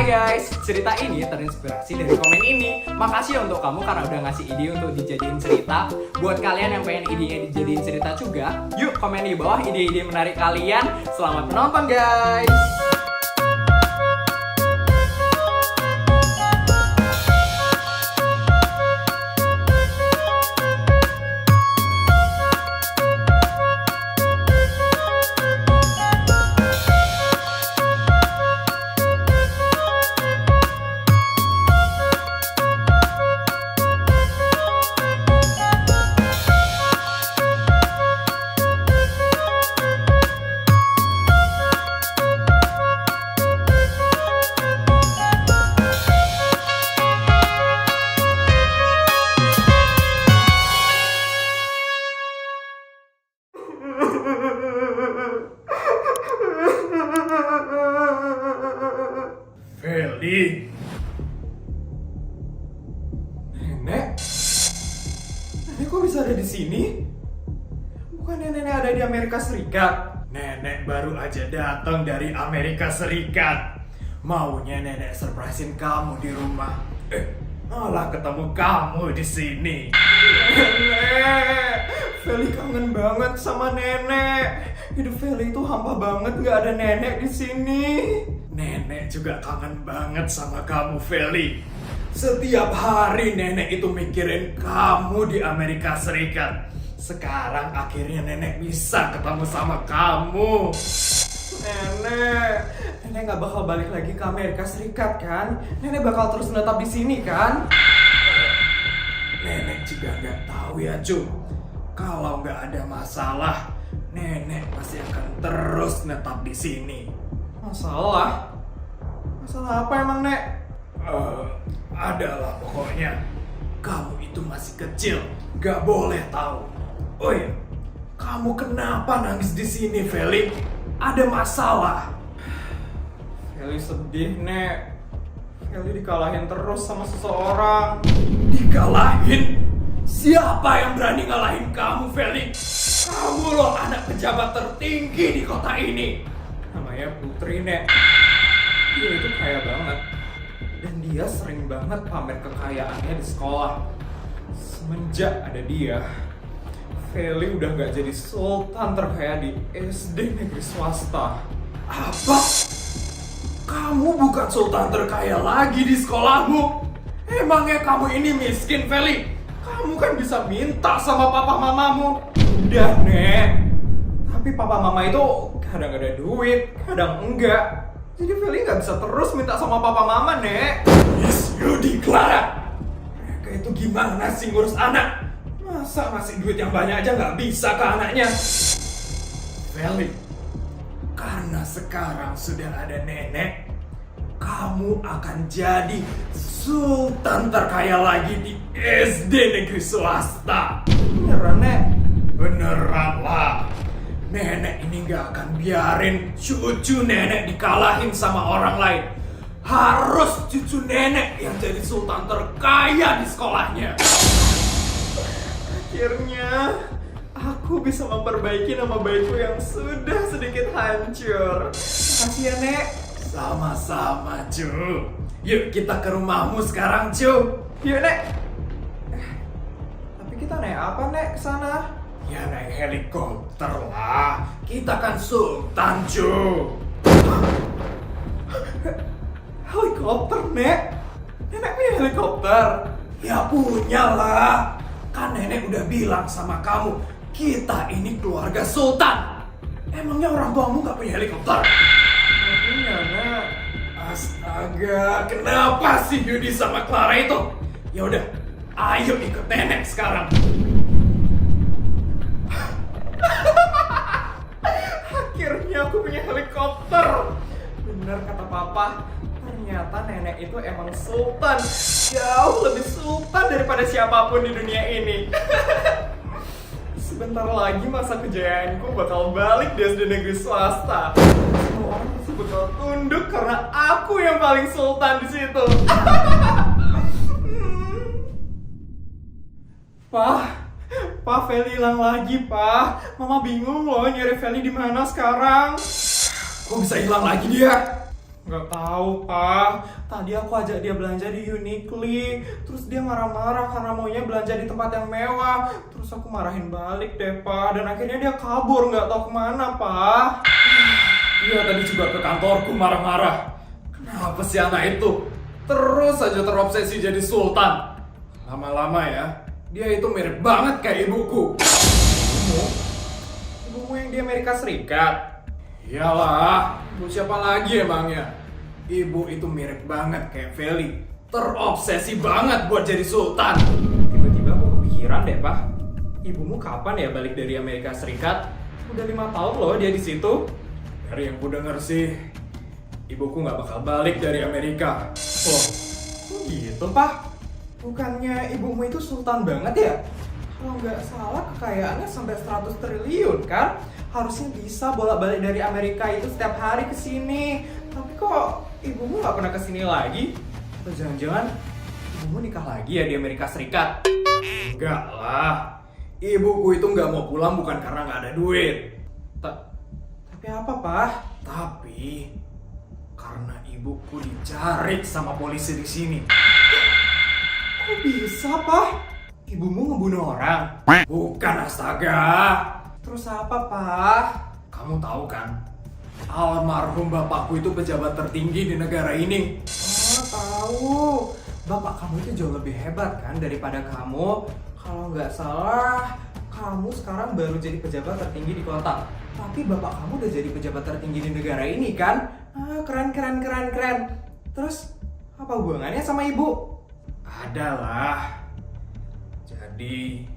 Hai guys, cerita ini terinspirasi dari komen ini. Makasih ya untuk kamu karena udah ngasih ide untuk dijadiin cerita. Buat kalian yang pengen idenya dijadiin cerita juga, yuk komen di bawah ide-ide menarik kalian. Selamat menonton guys. Feli, Nenek? Nenek kok bisa ada di sini? Bukannya nenek ada di Amerika Serikat? nenek baru aja datang dari Amerika Serikat. Maunya nenek surprisein kamu di rumah. Malah ketemu kamu di sini. Nenek, Feli kangen banget sama nenek. Hidup Feli itu hampa banget, nggak ada nenek di sini. Nenek juga kangen banget sama kamu, Feli. Setiap hari nenek itu mikirin kamu di Amerika Serikat. Sekarang akhirnya nenek bisa ketemu sama kamu. Nenek nggak bakal balik lagi ke Amerika Serikat kan? Nenek bakal terus menetap di sini kan? Nenek juga nggak tahu ya, Cu. Kalau nggak ada masalah, nenek pasti akan terus netap di sini. Masalah? Masalah apa emang, Nek? Adalah pokoknya kamu itu masih kecil, nggak boleh tahu. Oh iya, kamu kenapa nangis di sini, Feli? Ada masalah? Feli sedih, Nek. Feli dikalahin terus sama seseorang. Dikalahin? Siapa yang berani ngalahin kamu, Feli? Kamu loh anak pejabat tertinggi di kota ini. Namanya Putri, Nek. Dia itu kaya banget. Dan dia sering banget pamer kekayaannya di sekolah. Semenjak ada dia, Feli udah gak jadi sultan terkaya di SD negeri swasta. Apa? Kamu bukan sultan terkaya lagi di sekolahmu? Emangnya kamu ini miskin, Feli? Kamu kan bisa minta sama papa mamamu. Udah, Nek. Tapi papa mama itu kadang ada duit, kadang enggak. Jadi Feli nggak bisa terus minta sama papa mama, Nek. Miss Yudi Clara, mereka itu gimana sih ngurus anak? Masa ngasih duit yang banyak aja nggak bisa ke anaknya? Feli, karena sekarang sudah ada nenek, kamu akan jadi sultan terkaya lagi di SD negeri swasta. Beneran, Nek? Beneran lah. Nenek ini gak akan biarin cucu nenek dikalahin sama orang lain. Harus cucu nenek yang jadi sultan terkaya di sekolahnya. Akhirnya aku bisa memperbaiki nama baikku yang sudah sedikit hancur. Makasih ya, Nek. Sama-sama, Cu. Yuk kita ke rumahmu sekarang, Cu. Yuk, Nek. Tapi kita naik apa, Nek, ke sana? Ya naik helikopter lah. Kita kan sultan, Cu. Helikopter, Nek? Nenek punya helikopter? Ya punya lah. Kan nenek udah bilang sama kamu, kita ini keluarga sultan. Emangnya orang tuamu gak punya helikopter? Nggak punya, Nek. Astaga, kenapa sih Yudi sama Clara itu? Ya udah, ayo ikut nenek sekarang. Akhirnya aku punya helikopter. Bener kata papa, ternyata nenek itu emang sultan. Jauh lebih sultan daripada siapapun di dunia ini. Sebentar lagi masa kejayaanku bakal balik di SD negeri swasta. Semua orang pasti bakal tunduk karena aku yang paling sultan di situ. Pak, Feli hilang lagi, Pak. Mama bingung loh nyari Feli di mana sekarang. Kok bisa hilang lagi dia? Nggak tahu, Pak. Tadi aku ajak dia belanja di Uniqlo, terus dia marah-marah karena maunya belanja di tempat yang mewah. Terus aku marahin balik deh, Pak. Dan akhirnya dia kabur, nggak tahu kemana, Pak. Dia tadi juga ke kantorku marah-marah. Kenapa sih anak itu terus saja terobsesi jadi sultan? Lama-lama ya, dia itu mirip banget kayak ibuku. Ibumu? Ibumu yang di Amerika Serikat? Iyalah, ibu siapa lagi emangnya? Ibu itu mirip banget kayak Feli. Terobsesi banget buat jadi sultan. Tiba-tiba aku kepikiran deh, Pak. Ibumu kapan ya balik dari Amerika Serikat? Udah 5 tahun loh dia di situ. Dari yang ku denger sih, ibuku nggak bakal balik dari Amerika. Oh, gitu, Pak? Bukannya ibumu itu sultan banget ya? Kalau nggak salah kekayaannya sampai 100 triliun kan? Harusnya bisa bolak-balik dari Amerika itu setiap hari ke sini. Tapi kok ibumu nggak pernah ke sini lagi? Atau jangan-jangan ibumu nikah lagi ya di Amerika Serikat? Enggak lah, ibuku itu nggak mau pulang bukan karena nggak ada duit. Tapi apa, Pak? Tapi karena ibuku dicari sama polisi di sini. Kok bisa, Pak? Ibumu ngebunuh orang? Bukan, astaga. Terus apa, Pak? Kamu tahu kan, almarhum bapakku itu pejabat tertinggi di negara ini. Oh, tahu. Bapak kamu itu jauh lebih hebat kan daripada kamu. Kalau nggak salah, kamu sekarang baru jadi pejabat tertinggi di kota. Tapi bapak kamu udah jadi pejabat tertinggi di negara ini kan? Ah, keren. Terus, apa hubungannya sama ibu? Adalah. Jadi,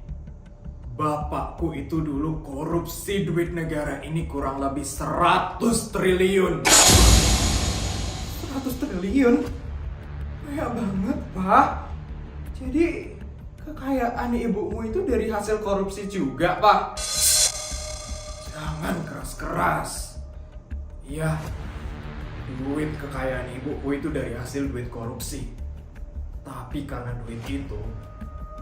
bapakku itu dulu korupsi duit negara ini kurang lebih 100 triliun. 100 triliun? Banyak banget, Pak. Jadi, kekayaan ibumu itu dari hasil korupsi juga, Pak? Jangan keras-keras. Iya, duit kekayaan ibuku itu dari hasil duit korupsi. Tapi karena duit itu,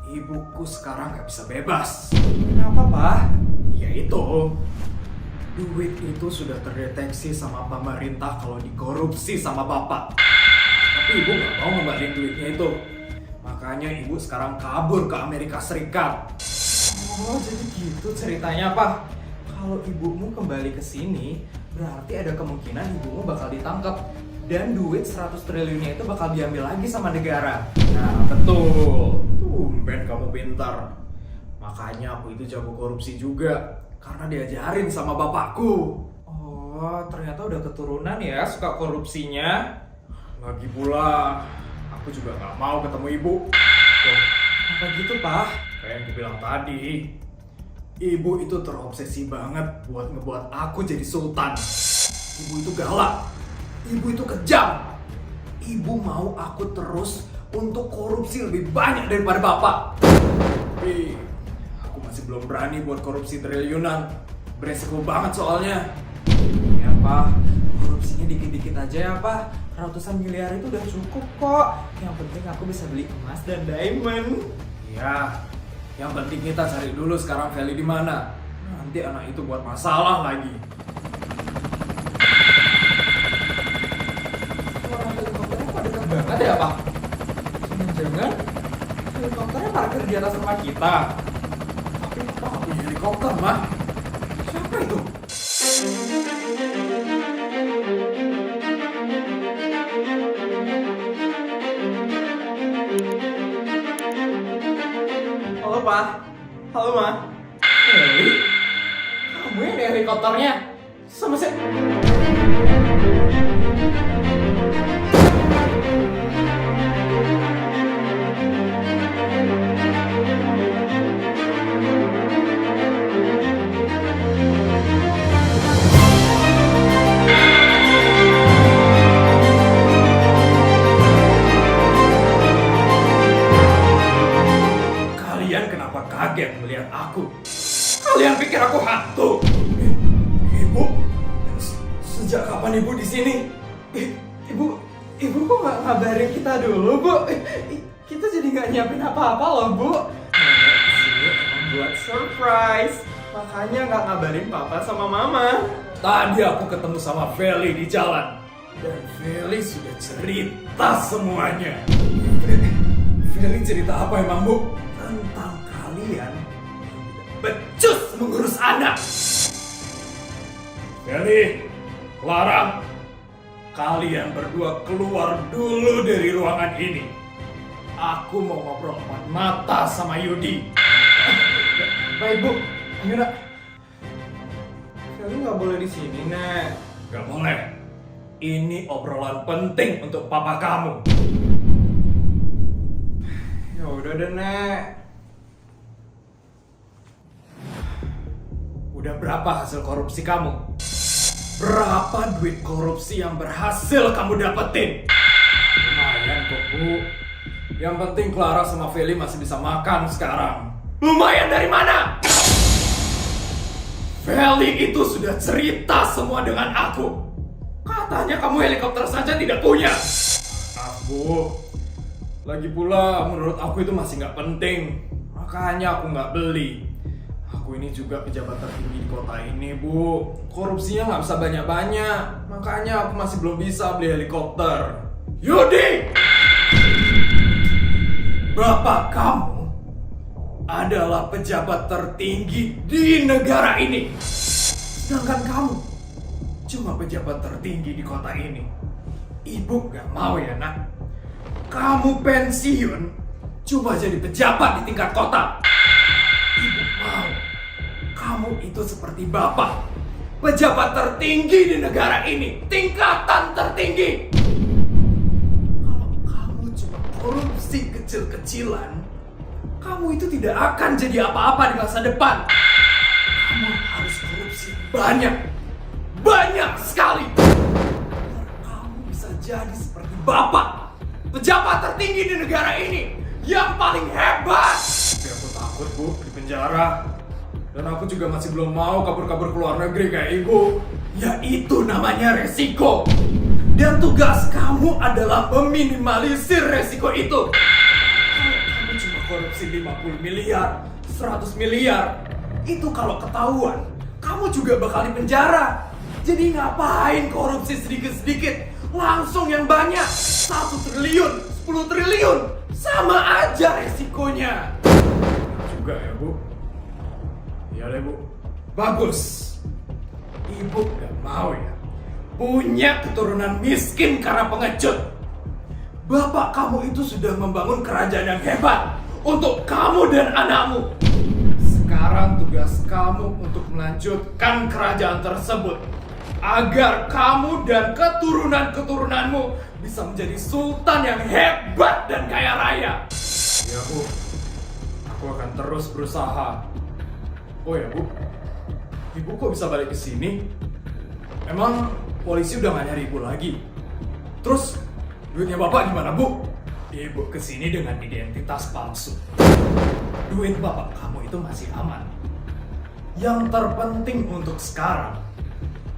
ibuku sekarang nggak bisa bebas. Kenapa, Pak? Ya itu, duit itu sudah terdeteksi sama pemerintah kalau dikorupsi sama bapak. Tapi ibu nggak mau ngembaliin duitnya itu. Makanya ibu sekarang kabur ke Amerika Serikat. Oh, jadi gitu ceritanya, Pak. Kalau ibumu kembali ke sini, berarti ada kemungkinan ibumu bakal ditangkap dan duit 100 triliunnya itu bakal diambil lagi sama negara. Nah, betul. Tumben kamu pintar. Makanya aku itu jago korupsi juga, karena diajarin sama bapakku. Oh, ternyata udah keturunan ya suka korupsinya. Lagi pula, aku juga nggak mau ketemu ibu. Loh, apa gitu, Pak? Kayak yang kubilang tadi, ibu itu terobsesi banget buat ngebuat aku jadi sultan. Ibu itu galak, ibu itu kejam. Ibu mau aku terus untuk korupsi lebih banyak daripada bapak. Tapi aku masih belum berani buat korupsi triliunan. Beresiko banget soalnya. Ya, Pak. Korupsinya dikit-dikit aja ya, Pak. Ratusan miliar itu udah cukup kok. Yang penting aku bisa beli emas dan diamond. Ya, yang penting kita cari dulu sekarang Feli di mana. Nanti anak itu buat masalah lagi. Suara helikopternya kok dekat banget ya, Pak? Jangan-jangan helikopternya parkir di atas rumah kita. Tapi papa nggak punya helikopter, mah. Siapa itu? Halo, Pak. Halo, Ma. Hei, kamu yang di helikopternya? Sama saya. Kalian kenapa kaget melihat aku? Kalian pikir aku hantu? Ibu, sejak kapan ibu di sini? Ibu kok nggak ngabarin kita dulu, Bu? Kita jadi nggak nyiapin apa-apa loh, Bu. Nenek kesini emang buat surprise. Makanya nggak ngabarin papa sama mama. Tadi aku ketemu sama Feli di jalan. Dan Feli sudah cerita semuanya. Feli cerita apa emang, Bu? Tentang kalian yang tidak becus mengurus anak. Feli, Clara, kalian berdua keluar dulu dari ruangan ini. Aku mau ngobrol empat mata sama Yudi. Baik Bu, ayo nak. Feli nggak boleh di sini, Nek. Gak boleh. Ini obrolan penting untuk papa kamu. Ya udah deh, Nek. Udah berapa hasil korupsi kamu? Berapa duit korupsi yang berhasil kamu dapetin? Lumayan kok, Bu. Yang penting Clara sama Feli masih bisa makan sekarang. Lumayan dari mana? Feli itu sudah cerita semua dengan aku. Katanya kamu helikopter saja tidak punya. Ah, Bu. Lagi pula menurut aku itu masih nggak penting. Makanya aku nggak beli. Aku ini juga pejabat tertinggi di kota ini, Bu. Korupsinya nggak bisa banyak-banyak. Makanya aku masih belum bisa beli helikopter. Yudi! Bapak kamu adalah pejabat tertinggi di negara ini. Sedangkan kamu cuma pejabat tertinggi di kota ini. Ibu gak mau ya, nak? Kamu pensiun cuma jadi pejabat di tingkat kota. Ibu mau kamu itu seperti bapak, pejabat tertinggi di negara ini, tingkatan tertinggi. Kalau kamu cuma korupsi kecil-kecilan, kamu itu tidak akan jadi apa-apa di masa depan. Kamu harus korupsi banyak sekali. Biar kamu bisa jadi seperti bapak, pejabat tertinggi di negara ini, yang paling hebat. Tapi aku takut, Bu, di penjara. Dan aku juga masih belum mau kabur-kabur ke luar negeri kayak Ibu. Ya itu namanya resiko. Dan tugas kamu adalah meminimalisir resiko itu. Kalau kamu cuma korupsi 50 miliar, 100 miliar, itu kalau ketahuan, kamu juga bakal di penjara. Jadi ngapain korupsi sedikit-sedikit? Langsung yang banyak. 1 triliun, 10 triliun. Sama aja resikonya. Juga ya, Bu. Iya deh, Bu. Bagus. Ibu gak mau ya punya keturunan miskin karena pengecut. Bapak kamu itu sudah membangun kerajaan yang hebat untuk kamu dan anakmu. Sekarang tugas kamu untuk melanjutkan kerajaan tersebut agar kamu dan keturunan-keturunanmu bisa menjadi sultan yang hebat dan kaya raya. Ya, Bu. Aku akan terus berusaha. Oh ya, Bu. Ibu kok bisa balik ke sini? Emang polisi udah gak nyari Ibu lagi? Terus duitnya Bapak gimana, Bu? Ibu kesini dengan identitas palsu. Duit bapak kamu itu masih aman. Yang terpenting untuk sekarang,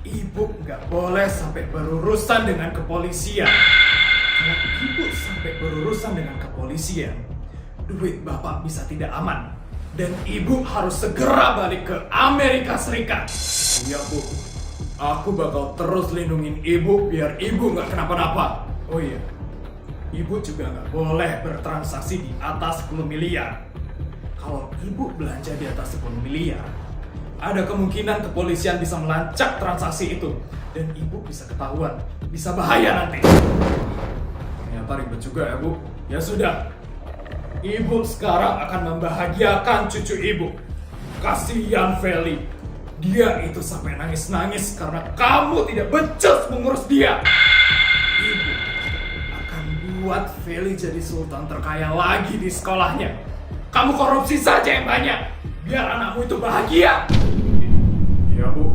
ibu nggak boleh sampai berurusan dengan kepolisian. Kalau ibu sampai berurusan dengan kepolisian, duit bapak bisa tidak aman. Dan ibu harus segera balik ke Amerika Serikat. Iya, Bu. Aku bakal terus lindungin Ibu biar Ibu nggak kenapa-napa. Oh iya, ibu juga nggak boleh bertransaksi di atas 10 miliar. Kalau ibu belanja di atas 10 miliar, ada kemungkinan kepolisian bisa melacak transaksi itu. Dan ibu bisa ketahuan, bisa bahaya nanti. Ternyata ribet juga ya, Bu. Ya sudah, ibu sekarang akan membahagiakan cucu ibu. Kasihan Feli, dia itu sampai nangis-nangis karena kamu tidak becus mengurus dia. Ibu akan buat Feli jadi sultan terkaya lagi di sekolahnya. Kamu korupsi saja yang banyak, biar anakmu itu bahagia. Iya, Bu.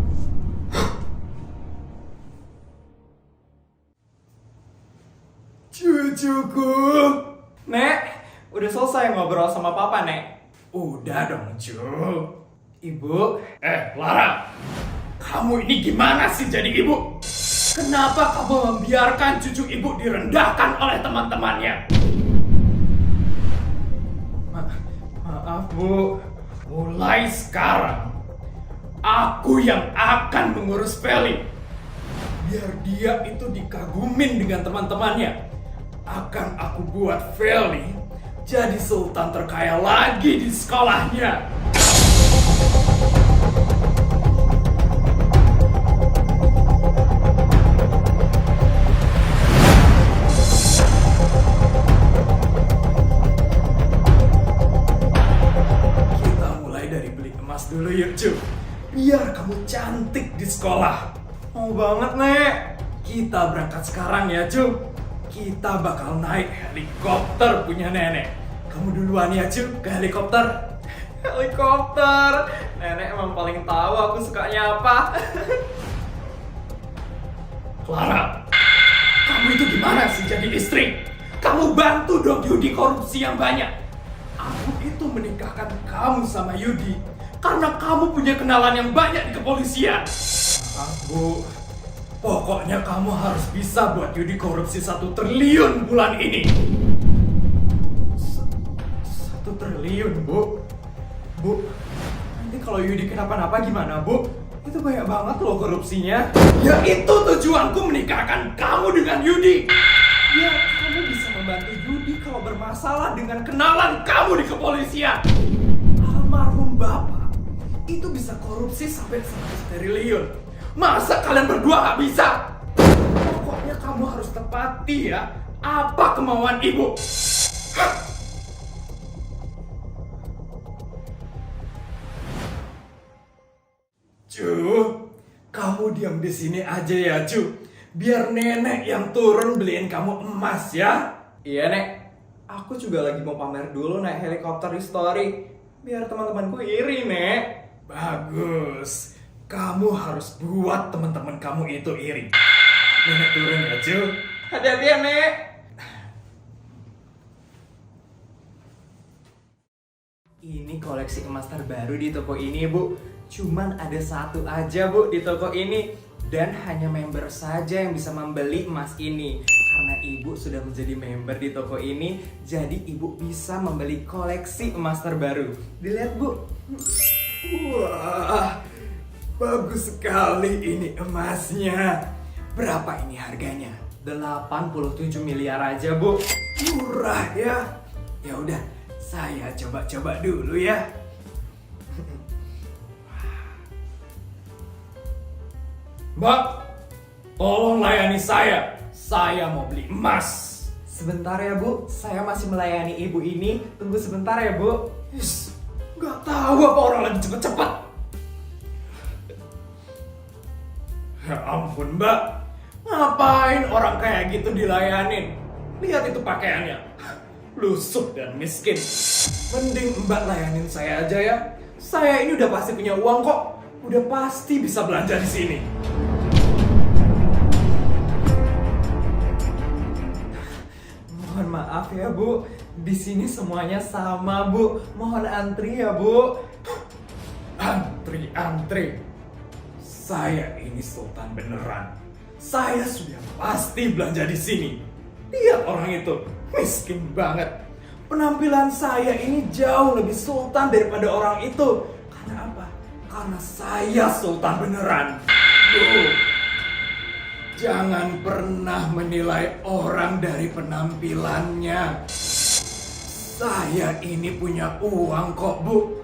Cucuku. Nek, udah selesai ngobrol sama Papa, Nek. Udah dong, Cu. Ibu. Lara. Kamu ini gimana sih jadi ibu? Kenapa kamu membiarkan cucu ibu direndahkan oleh teman-temannya? Maaf, Bu. Mulai sekarang, aku yang akan mengurus Feli. biar dia itu dikagumin dengan teman-temannya. Akan aku buat Feli jadi sultan terkaya lagi di sekolahnya. Kita mulai dari beli emas dulu yuk, Cu. Biar kamu cantik di sekolah. Mau banget, Nek. Kita berangkat sekarang ya, Cu. Kita bakal naik helikopter punya nenek. Kamu duluan ya, Cu, ke helikopter. Helikopter. Nenek emang paling tahu aku sukanya apa. Clara, kamu itu gimana sih jadi istri? Kamu bantu dong Yudi korupsi yang banyak. Aku itu menikahkan kamu sama Yudi karena kamu punya kenalan yang banyak di kepolisian. Bu, pokoknya kamu harus bisa buat Yudi korupsi 1 triliun bulan ini. 1 triliun, Bu? Bu, nanti kalau Yudi kenapa-napa gimana, Bu? Itu banyak banget loh korupsinya. Ya itu tujuanku menikahkan kamu dengan Yudi. Ya, kamu bisa membantu Yudi kalau bermasalah dengan kenalan kamu di kepolisian. Almarhum Bapak itu bisa korupsi sampai 100 triliun. Masa kalian berdua gak bisa? Pokoknya kamu harus tepati ya apa kemauan ibu. Cu, kamu diam di sini aja ya, Cu. Biar nenek yang turun beliin kamu emas ya. Iya, Nek. Aku juga lagi mau pamer dulu naik helikopter di story. Biar teman-temanku iri, Nek. Bagus. Kamu harus buat teman-teman kamu itu iri. Nenek turun ya, Cu. Hati-hati ya, Nek. Ini koleksi emas terbaru di toko ini, Bu. Cuman ada 1 aja, Bu, di toko ini. Dan hanya member saja yang bisa membeli emas ini. Karena ibu sudah menjadi member di toko ini, jadi ibu bisa membeli koleksi emas terbaru. Dilihat, Bu. Wah, bagus sekali ini emasnya. Berapa ini harganya? 87 miliar aja, Bu. Murah ya. Ya udah, saya coba-coba dulu ya. Mbak, tolong layani saya. Saya mau beli emas. Sebentar ya, Bu. Saya masih melayani ibu ini. Tunggu sebentar ya, Bu. Gak tahu apa orang lagi cepet-cepet. Ya ampun, Mbak. Ngapain orang kayak gitu dilayanin? Lihat itu pakaiannya. Lusuh dan miskin. Mending Mbak layanin saya aja ya. Saya ini udah pasti punya uang kok. Udah pasti bisa belanja di sini. Mohon maaf ya, Bu. Di sini semuanya sama, Bu. Mohon antri ya, Bu. Antri. Saya ini sultan beneran. Saya sudah pasti belanja di sini. Lihat orang itu, miskin banget. Penampilan saya ini jauh lebih sultan daripada orang itu. Karena apa? Karena saya sultan beneran. Duh. Jangan pernah menilai orang dari penampilannya. Saya ini punya uang kok, Bu.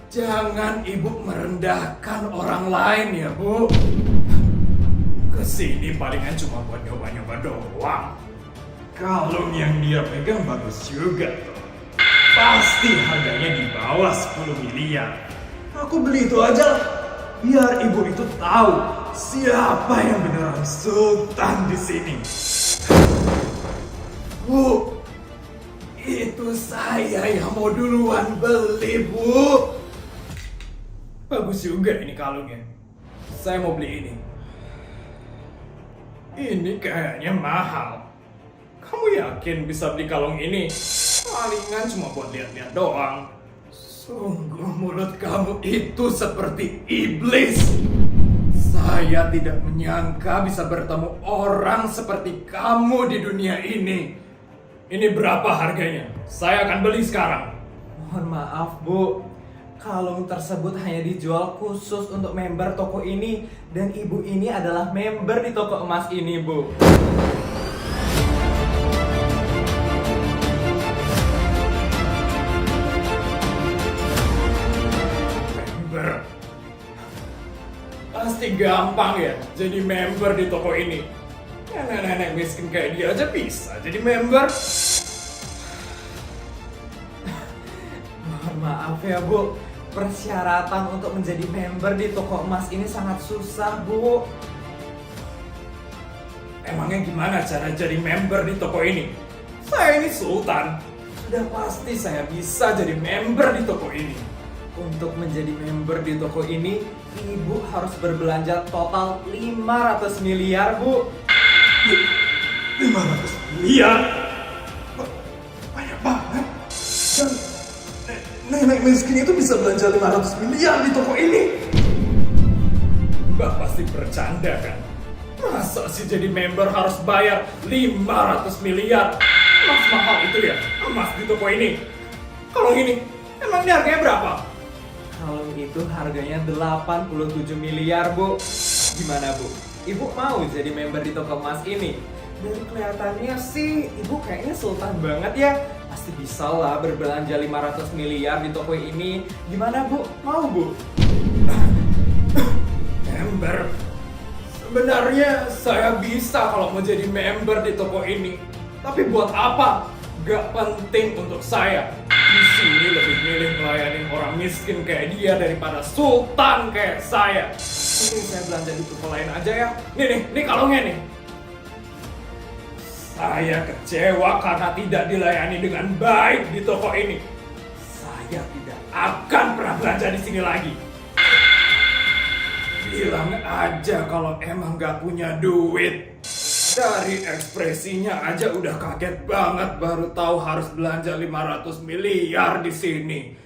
Jangan ibu merendahkan orang lain ya, Bu. Kesini palingan cuma buat nyoba-nyoba doang. Kalung yang dia pegang bagus juga tuh. Pasti harganya di bawah 10 miliar. Aku beli itu aja lah. Biar ibu itu tahu siapa yang beneran sultan di sini. Bu, itu saya yang mau duluan beli, Bu. Bagus juga ini kalungnya. Saya mau beli ini. Ini kayaknya mahal. Kamu yakin bisa beli kalung ini? Palingan cuma buat lihat-lihat doang. Sungguh mulut kamu itu seperti iblis. Saya tidak menyangka bisa bertemu orang seperti kamu di dunia ini. Ini berapa harganya? Saya akan beli sekarang. Mohon maaf, Bu. Kalung tersebut hanya dijual khusus untuk member toko ini. Dan ibu ini adalah member di toko emas ini, Bu. Member? Pasti gampang ya jadi member di toko ini. Nenek-nenek miskin kayak dia aja bisa jadi member. Mohon maaf ya, Bu. Persyaratan untuk menjadi member di toko emas ini sangat susah, Bu. Emangnya gimana cara jadi member di toko ini? Saya ini sultan. Sudah pasti saya bisa jadi member di toko ini. Untuk menjadi member di toko ini, ibu harus berbelanja total 500 miliar, Bu. 500 miliar? Banyak banget. Dan nenek miskin itu bisa belanja 500 miliar di toko ini. Mbak pasti bercanda kan? Masa sih jadi member harus bayar 500 miliar? Emas mahal itu ya? Emas di toko ini. Kalau ini, emang ini harganya berapa? Kalung itu harganya 87 miliar, Bu. Gimana, Bu? Ibu mau jadi member di toko emas ini? Dari kelihatannya sih, ibu kayaknya sultan banget ya. Pasti bisa lah berbelanja 500 miliar di toko ini. Gimana, Bu? Mau, Bu? Member? Sebenarnya saya bisa kalau mau jadi member di toko ini. Tapi buat apa? Gak penting untuk saya. Di sini lebih milih melayani orang miskin kayak dia daripada sultan kayak saya. Ini saya belanja di toko lain aja ya. Nih kalungnya nih. Saya kecewa karena tidak dilayani dengan baik di toko ini. Saya tidak akan pernah belanja di sini lagi. Bilang aja kalau emang gak punya duit. Dari ekspresinya aja udah kaget banget baru tahu harus belanja 500 miliar di sini.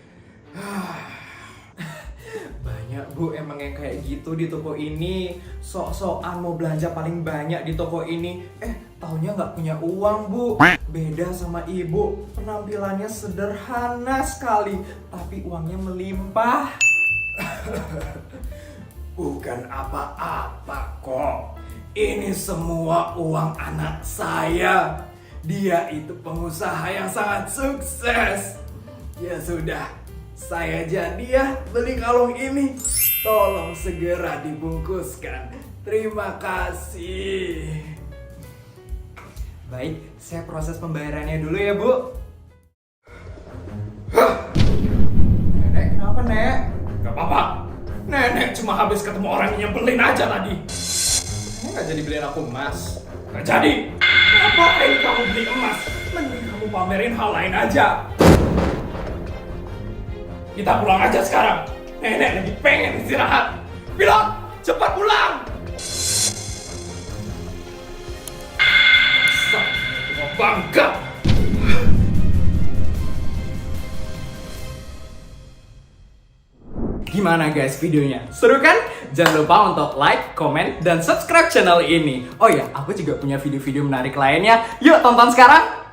Banyak, Bu, emang yang kayak gitu di toko ini. Sok-sokan mau belanja paling banyak di toko ini. Taunya nggak punya uang, Bu. Beda sama ibu, penampilannya sederhana sekali, tapi uangnya melimpah. Bukan apa-apa kok. Ini semua uang anak saya. Dia itu pengusaha yang sangat sukses. Ya sudah, saya jadi ya beli kalung ini. Tolong segera dibungkuskan. Terima kasih. Baik, saya proses pembayarannya dulu ya, Bu. Nenek, kenapa, Nek? Gak apa-apa. Nenek cuma habis ketemu orang yang nyebelin aja tadi. Nenek nggak jadi beliin aku emas. Gak jadi. Ngapain kamu beli emas? Mending kamu pamerin hal lain aja. Kita pulang aja sekarang. Nenek lagi pengen istirahat. Pilot, cepat pulang. Cuma bangga. Gimana guys videonya? Seru kan? Jangan lupa untuk like, comment, dan subscribe channel ini. Oh ya, aku juga punya video-video menarik lainnya. Yuk tonton sekarang!